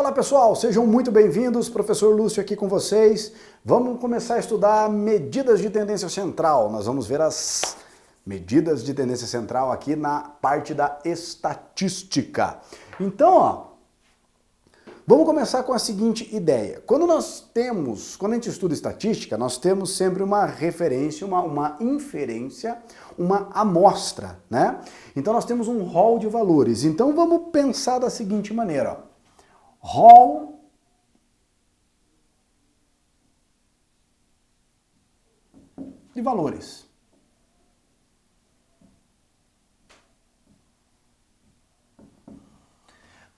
Olá pessoal, sejam muito bem-vindos, professor Lúcio aqui com vocês. Vamos começar a estudar medidas de tendência central. Nós vamos ver as medidas de tendência central aqui na parte da estatística. Então, vamos começar com a seguinte ideia. Quando a gente estuda estatística, nós temos sempre uma referência, uma inferência, uma amostra, né? Então nós temos um rol de valores. Então vamos pensar da seguinte maneira, rol de valores.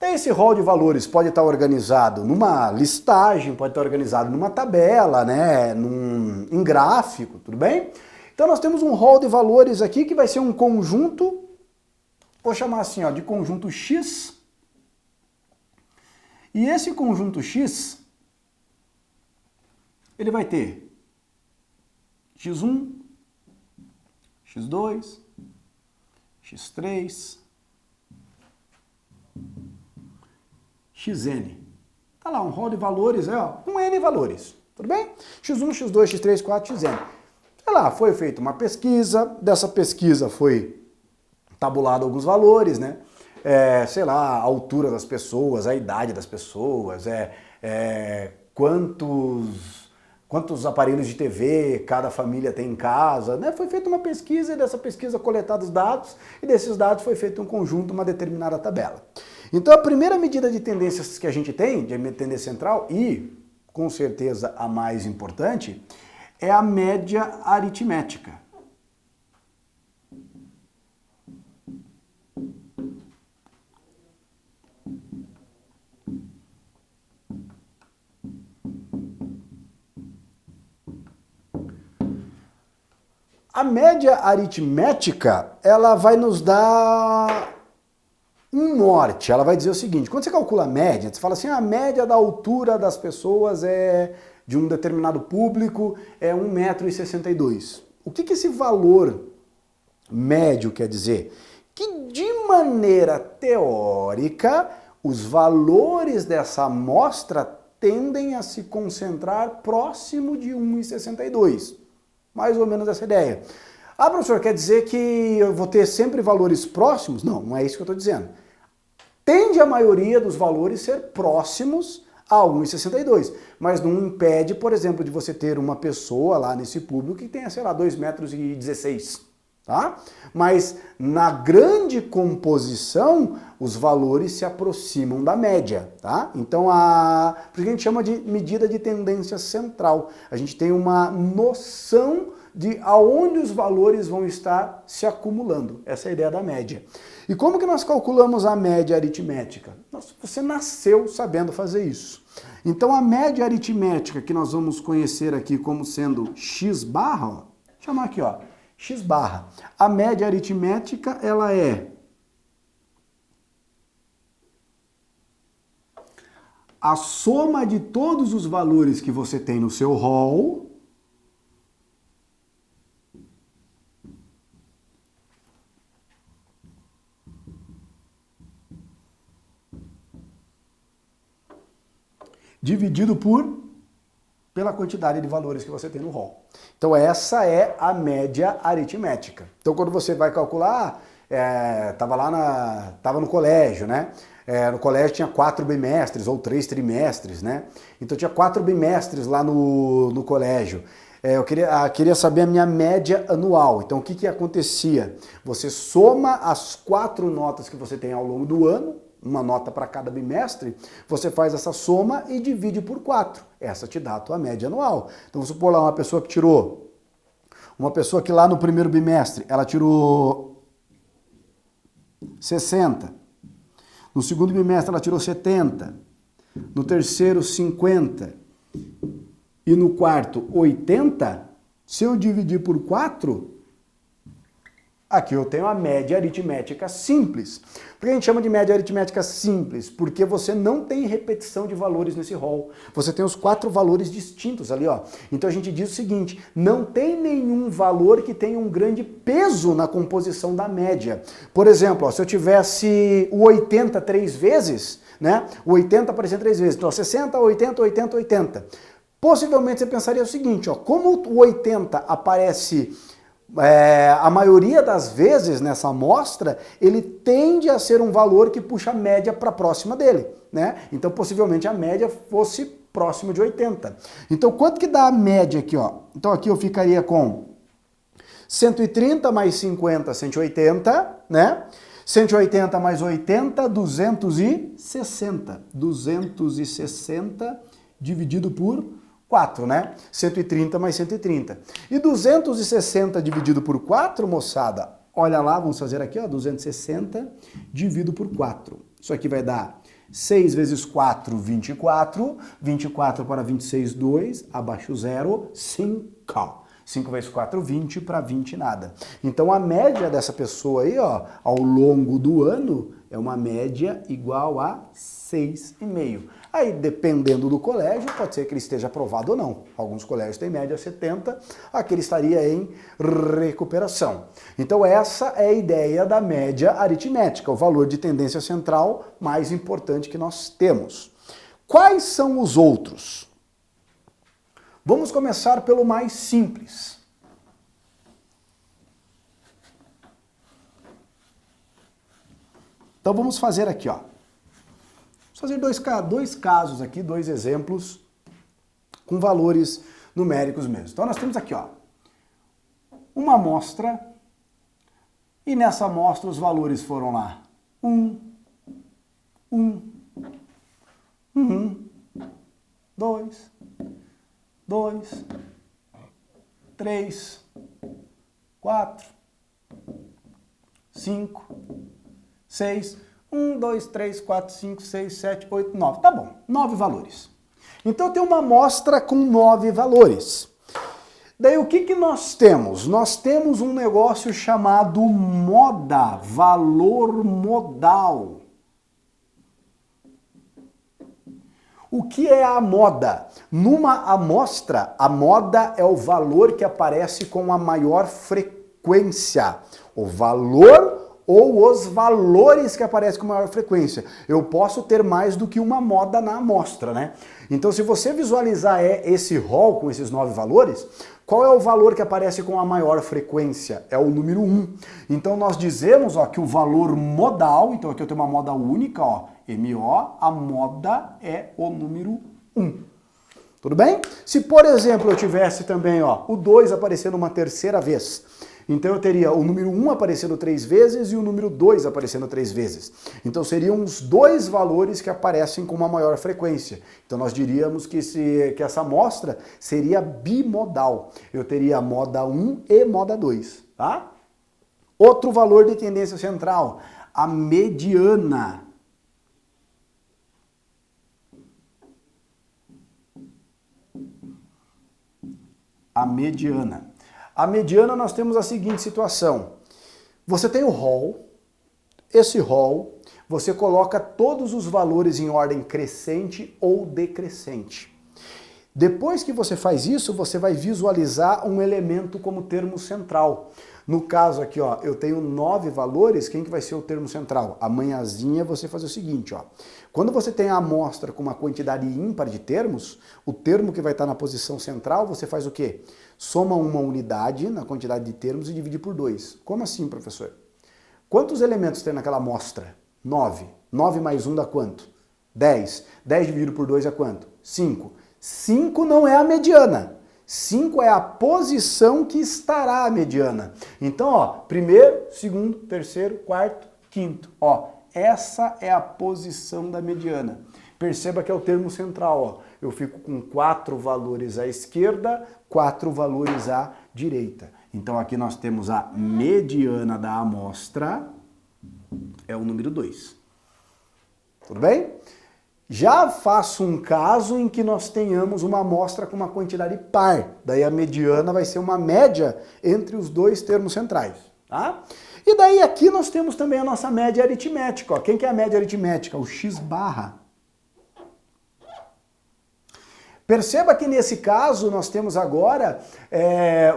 Esse rol de valores pode estar organizado numa listagem, pode estar organizado numa tabela, né, em gráfico, tudo bem? Então nós temos um rol de valores aqui que vai ser um conjunto, vou chamar assim, de conjunto X. E esse conjunto X, ele vai ter X1, X2, X3, Xn. Tá lá, um rol de valores, com N valores, tudo bem? X1, X2, X3, X4, Xn. Sei lá, foi feita uma pesquisa, dessa pesquisa foi tabulado alguns valores, né? Sei lá, a altura das pessoas, a idade das pessoas, quantos aparelhos de TV cada família tem em casa, né? Foi feita uma pesquisa e dessa pesquisa coletados dados e desses dados foi feito um conjunto, uma determinada tabela. Então a primeira medida de tendências que a gente tem, de tendência central e, com certeza, a mais importante, é a média aritmética. A média aritmética, ela vai nos dar um norte. Ela vai dizer o seguinte, quando você calcula a média, você fala assim, a média da altura das pessoas de um determinado público é 1,62 m. O que esse valor médio quer dizer? Que de maneira teórica, os valores dessa amostra tendem a se concentrar próximo de 1,62 m. Mais ou menos essa ideia. Professor, quer dizer que eu vou ter sempre valores próximos? Não, não é isso que eu estou dizendo. Tende a maioria dos valores ser próximos a 1,62 m, mas não impede, por exemplo, de você ter uma pessoa lá nesse público que tenha, sei lá, 2,16 m, tá? Mas na grande composição, os valores se aproximam da média, tá? Então, por isso que a gente chama de medida de tendência central. A gente tem uma noção de aonde os valores vão estar se acumulando. Essa é a ideia da média. E como que nós calculamos a média aritmética? Você nasceu sabendo fazer isso. Então a média aritmética que nós vamos conhecer aqui como sendo x barra, vou chamar aqui, x barra. A média aritmética, ela é a soma de todos os valores que você tem no seu rol dividido pela quantidade de valores que você tem no rol. Então essa é a média aritmética. Então quando você vai calcular, tava no colégio, né? No colégio tinha 4 bimestres ou 3 trimestres, né? Então tinha 4 bimestres lá no colégio. Eu queria saber a minha média anual. Então o que acontecia? Você soma as 4 notas que você tem ao longo do ano, uma nota para cada bimestre, você faz essa soma e divide por 4. Essa te dá a tua média anual. Então vamos supor lá uma pessoa que lá no primeiro bimestre, ela tirou 60. No segundo bimestre ela tirou 70. No terceiro 50. E no quarto 80. Se eu dividir por 4, aqui eu tenho a média aritmética simples. Por que a gente chama de média aritmética simples? Porque você não tem repetição de valores nesse rol. Você tem os 4 valores distintos ali, Então a gente diz o seguinte, não tem nenhum valor que tenha um grande peso na composição da média. Por exemplo, se eu tivesse o 80 3 vezes, né? O 80 aparecia 3 vezes, então 60, 80, 80, 80. Possivelmente você pensaria o seguinte, ó, como o 80 aparece a maioria das vezes nessa amostra, ele tende a ser um valor que puxa a média para próxima dele, né? Então possivelmente a média fosse próxima de 80. Então quanto que dá a média aqui, ó? Então aqui eu ficaria com 130 mais 50, 180, né? 180 mais 80, 260. 260 dividido por 4, né? 130 mais 130. E 260 dividido por 4, moçada, olha lá, vamos fazer aqui, ó, 260 dividido por 4. Isso aqui vai dar 6 vezes 4, 24. 24 para 26, 2. Abaixo 0, 5. 5 vezes 4, 20, para 20 nada. Então a média dessa pessoa aí, ó, ao longo do ano, é uma média igual a 6,5. Aí, dependendo do colégio, pode ser que ele esteja aprovado ou não. Alguns colégios têm média 70, aqui ele estaria em recuperação. Então essa é a ideia da média aritmética, o valor de tendência central mais importante que nós temos. Quais são os outros? Vamos começar pelo mais simples. Então vamos fazer aqui, ó. Vamos fazer dois casos aqui, 2 exemplos com valores numéricos mesmo. Então nós temos aqui, ó, uma amostra e nessa amostra os valores foram lá 1, 2, 2, 3, 4, 5, 6, 1, 2, 3, 4, 5, 6, 7, 8, 9. Tá bom, 9 valores. Então eu tenho uma amostra com 9 valores. Daí o que nós temos? Nós temos um negócio chamado moda, valor modal. O que é a moda? Numa amostra, a moda é o valor que aparece com a maior frequência. O valor ou os valores que aparecem com maior frequência. Eu posso ter mais do que uma moda na amostra, né? Então, se você visualizar esse rol com esses 9 valores, qual é o valor que aparece com a maior frequência? É o número 1. Então, nós dizemos, ó, que o valor modal, então aqui eu tenho uma moda única, ó, MO, a moda é o número 1. Tudo bem? Se, por exemplo, eu tivesse também, ó, o 2 aparecendo uma terceira vez, então eu teria o número 1 aparecendo 3 vezes e o número 2 aparecendo 3 vezes. Então seriam os 2 valores que aparecem com uma maior frequência. Então nós diríamos que essa amostra seria bimodal. Eu teria moda 1 e moda 2, tá? Outro valor de tendência central, a mediana. A mediana. A mediana nós temos a seguinte situação. Você tem o rol, esse rol, você coloca todos os valores em ordem crescente ou decrescente. Depois que você faz isso, você vai visualizar um elemento como termo central. No caso aqui, ó, eu tenho 9 valores, quem que vai ser o termo central? Amanhãzinha você faz o seguinte, ó. Quando você tem a amostra com uma quantidade ímpar de termos, o termo que vai estar na posição central, você faz o quê? Soma uma unidade na quantidade de termos e divide por 2. Como assim, professor? Quantos elementos tem naquela amostra? 9. 9 mais 1 dá quanto? 10. 10 dividido por 2 é quanto? 5. 5 não é a mediana. 5 é a posição que estará a mediana. Então, ó, primeiro, segundo, terceiro, quarto, quinto. Ó, essa é a posição da mediana. Perceba que é o termo central, ó. Eu fico com 4 valores à esquerda, 4 valores à direita. Então aqui nós temos a mediana da amostra, é o número 2. Tudo bem? Já faço um caso em que nós tenhamos uma amostra com uma quantidade par. Daí a mediana vai ser uma média entre os 2 termos centrais, tá? E daí aqui nós temos também a nossa média aritmética, ó. Quem que é a média aritmética? O x barra. Perceba que nesse caso nós temos agora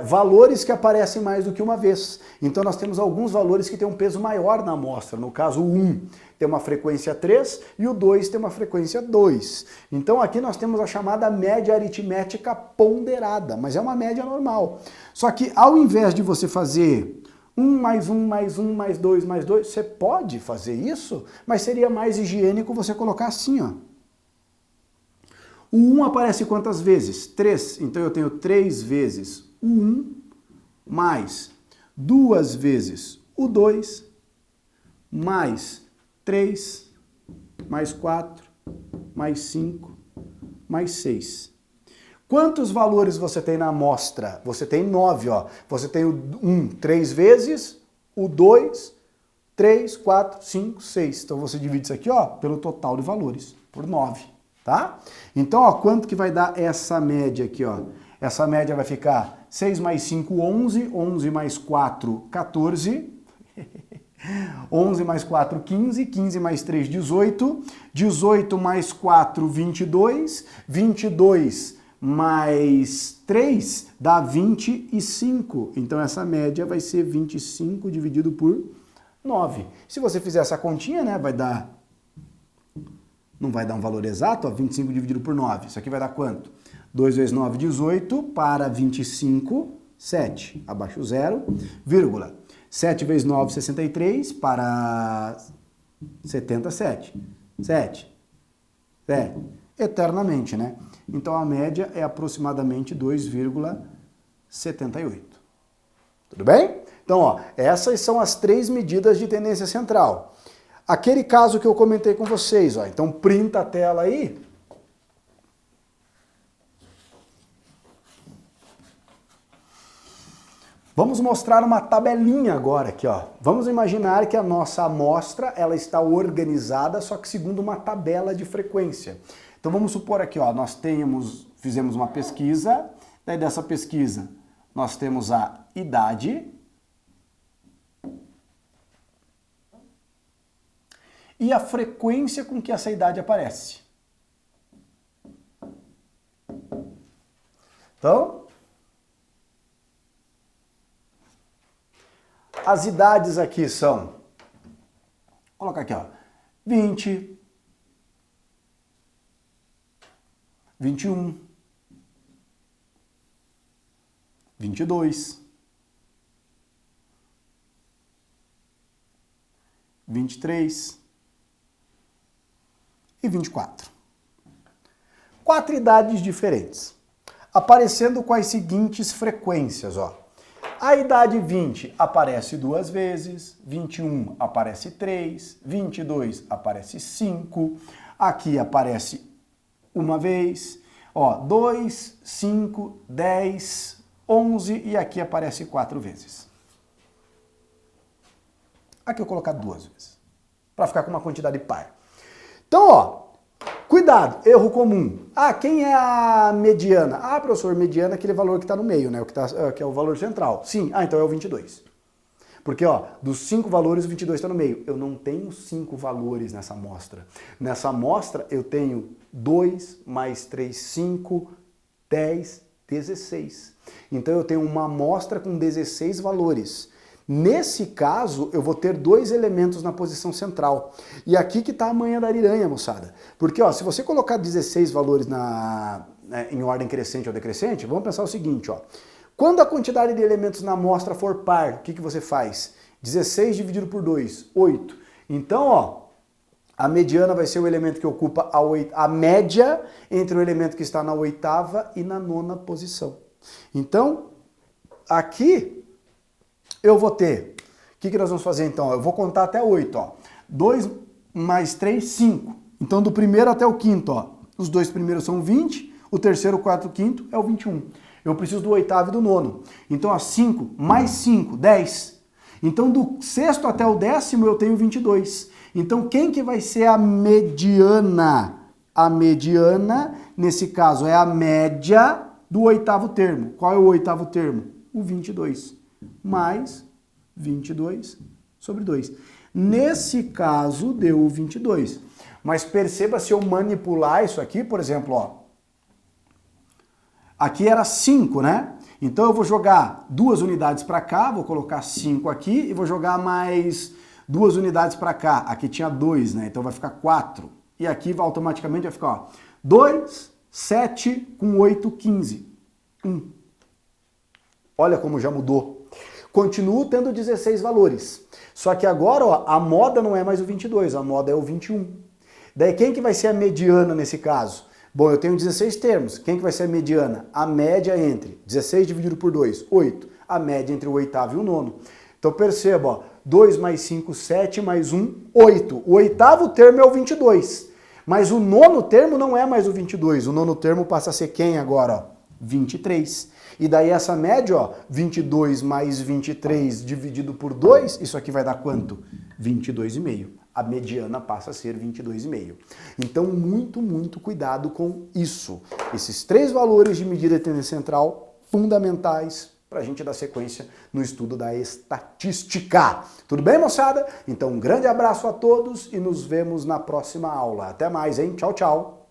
valores que aparecem mais do que uma vez. Então nós temos alguns valores que têm um peso maior na amostra. No caso, o 1 tem uma frequência 3 e o 2 tem uma frequência 2. Então aqui nós temos a chamada média aritmética ponderada, mas é uma média normal. Só que ao invés de você fazer 1 mais 1 mais 1 mais 2 mais 2, você pode fazer isso, mas seria mais higiênico você colocar assim, ó. O 1 aparece quantas vezes? 3. Então eu tenho 3 vezes o 1 mais 2 vezes o 2 mais 3 mais 4 mais 5 mais 6. Quantos valores você tem na amostra? Você tem 9, ó. Você tem o 1 3 vezes, o 2, 3, 4, 5, 6. Então você divide isso aqui, ó, pelo total de valores, por 9. Tá? Então, ó, quanto que vai dar essa média aqui, ó? Essa média vai ficar 6 mais 5, 11, 11 mais 4, 14, 11 mais 4, 15, 15 mais 3, 18, 18 mais 4, 22, 22 mais 3 dá 25. Então, essa média vai ser 25 dividido por 9. Se você fizer essa continha, né, vai dar... Não vai dar um valor exato, ó, 25 dividido por 9. Isso aqui vai dar quanto? 2 vezes 9, 18, para 25, 7. Abaixo 0, vírgula. 7 vezes 9, 63, para 77. 7. Eternamente, né? Então a média é aproximadamente 2,78. Tudo bem? Então, ó, essas são as 3 medidas de tendência central. Aquele caso que eu comentei com vocês, ó, então printa a tela aí. Vamos mostrar uma tabelinha agora aqui, ó. Vamos imaginar que a nossa amostra, ela está organizada, só que segundo uma tabela de frequência. Então vamos supor aqui, ó, nós fizemos uma pesquisa, daí dessa pesquisa nós temos a idade e a frequência com que essa idade aparece. Então, as idades aqui são, vou colocar aqui, ó, 20, 21, 22, 23 e 24. 4 idades diferentes, aparecendo com as seguintes frequências, ó. A idade 20 aparece 2 vezes, 21 aparece 3, 22 aparece 5, aqui aparece uma vez, ó, 2, 5, 10, 11 e aqui aparece 4 vezes. Aqui eu vou colocar 2 vezes, para ficar com uma quantidade par. Então, ó, cuidado, erro comum. Ah, quem é a mediana? Ah, professor, mediana é aquele valor que está no meio, né? Que é o valor central. Sim, então é o 22. Porque, ó, dos 5 valores, o 22 está no meio. Eu não tenho 5 valores nessa amostra. Nessa amostra, eu tenho 2 mais 3, 5, 10, 16. Então, eu tenho uma amostra com 16 valores. Nesse caso, eu vou ter 2 elementos na posição central. E aqui que está a manha da ariranha, moçada. Porque, ó, se você colocar 16 valores em ordem crescente ou decrescente, vamos pensar o seguinte, ó. Quando a quantidade de elementos na amostra for par, o que você faz? 16 dividido por 2, 8. Então, ó, a mediana vai ser o elemento que ocupa a média entre o elemento que está na 8ª e na 9ª posição. Então, aqui eu vou ter, o que nós vamos fazer então? Eu vou contar até 8, ó. 2 mais 3, 5. Então do primeiro até o quinto, ó. Os 2 primeiros são 20, o terceiro, o quarto, o quinto é o 21. Eu preciso do 8º e do 9º. Então, ó, 5 mais 5, 10. Então do 6º até o 10º eu tenho 22. Então quem que vai ser a mediana? A mediana, nesse caso, é a média do 8º termo. Qual é o 8º termo? O 22. Mais 22 sobre 2. Nesse caso, deu 22. Mas perceba, se eu manipular isso aqui, por exemplo, ó, Aqui era 5, né? Então eu vou jogar 2 unidades para cá, vou colocar 5 aqui e vou jogar mais 2 unidades para cá. Aqui tinha 2, né? Então vai ficar 4. E aqui automaticamente vai ficar, ó, 2, 7 com 8, 15. 1. Olha como já mudou. Continuo tendo 16 valores. Só que agora, ó, a moda não é mais o 22, a moda é o 21. Daí quem que vai ser a mediana nesse caso? Bom, eu tenho 16 termos. Quem que vai ser a mediana? A média entre 16 dividido por 2, 8. A média entre o oitavo e o nono. Então perceba, ó, 2 mais 5, 7, mais 1, 8. O oitavo termo é o 22. Mas o nono termo não é mais o 22. O nono termo passa a ser quem agora? Ó? 23. E daí essa média, ó, 22 mais 23 dividido por 2, isso aqui vai dar quanto? 22,5. A mediana passa a ser 22,5. Então, muito cuidado com isso. Esses 3 valores de medida de tendência central fundamentais para a gente dar sequência no estudo da estatística. Tudo bem, moçada? Então, um grande abraço a todos e nos vemos na próxima aula. Até mais, hein? Tchau, tchau!